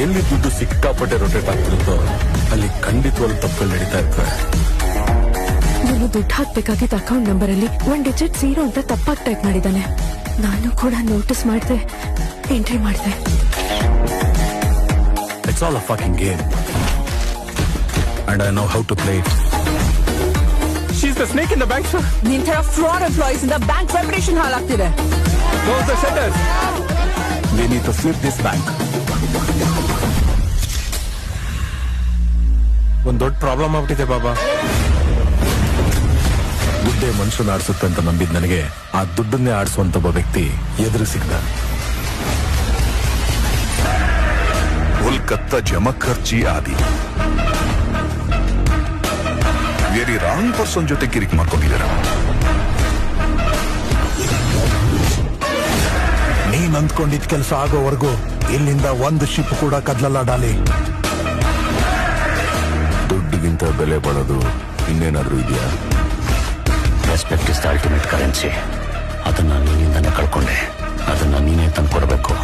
ಎಲ್ಲಿ ದುಡ್ಡು ಸಿಕ್ಕಾಪಟ್ಟೆ ರೊಟೇಟ್ ಆಗ್ತಿರುತ್ತೋ ಅಲ್ಲಿ ಖಂಡಿತವಾಗ್ಲೂ ತಪ್ಪುಗಳು ನಡೀತಾ ಇರ್ತವೆ. ನಾನು ದುಡ್ಡು ಹಾಕ್ಬೇಕಾಗಿದ್ದ ಅಕೌಂಟ್ ನಂಬರ್ ಅಲ್ಲಿ 1 ಡಿಜಿಟ್ 0 ಅಂತ ತಪ್ಪಾಗಿ ಟೈಪ್ ಮಾಡಿದ್ದಾನೆ. ನಾನು ಕೂಡ ನೋಟಿಸ್ ಮಾಡಿದೆ, ಎಂಟ್ರಿ ಮಾಡಿದೆ. It's all a fucking game. And I know how to play it. She's the snake in the bank, sir. ನಿನ್ ತರ ಫ್ರಾಡ್ ಎಂಪ್ಲಾಯೀಸ್ ಇಂದ ಬ್ಯಾಂಕ್ ವೈಬ್ರೇಷನ್ ಹಾಳಾಗ್ತಿದೆ. Close the shutters. We need to flip this bank. ಒಂದ್ ದೊಡ್ಡ problem ಆಗ್ಬಿಟ್ಟಿದೆ ಬಾಬಾ. ದುಡ್ಡೇ ಮನುಷ್ಯನ ಆಡಿಸುತ್ತೆ ಅಂತ ನಂಬಿದ್ ನನಗೆ ಆ ದುಡ್ಡನ್ನೇ ಆಡಿಸುವಂತ ಒಬ್ಬ ವ್ಯಕ್ತಿ ಎದುರು ಸಿಗ್ದ. ಕೋಲ್ಕತ್ತಾ ಜಮಾ ಖರ್ಚಿ ಆದಿ ವೆರಿ ರಾಂಗ್ ಪರ್ಸನ್ ಜೊತೆ ಕಿರಿಕ್ ಮಾಡ್ಕೊಂಡಿದ್ದೀರ. ನೀನ್ ಅಂದ್ಕೊಂಡಿದ್ ಕೆಲಸ ಆಗೋವರೆಗೂ ಇಲ್ಲಿಂದ ಒಂದು ಶಿಪ್ ಕೂಡ ಕದ್ಲಲ್ಲ ಡಾಲಿ. ದುಡ್ಡಿಗಿಂತ ಬೆಲೆ ಬಾಳೋದು ಇನ್ನೇನಾದ್ರೂ ಇದೆಯಾ? Respect is the ultimate currency. ಅದನ್ನ ನೀನಿಂದಾನೆ ಕಳ್ಕೊಂಡೆ. ಅದನ್ನ ನೀನೇ ತಂದ್ಕೊಡ್ಬೇಕು.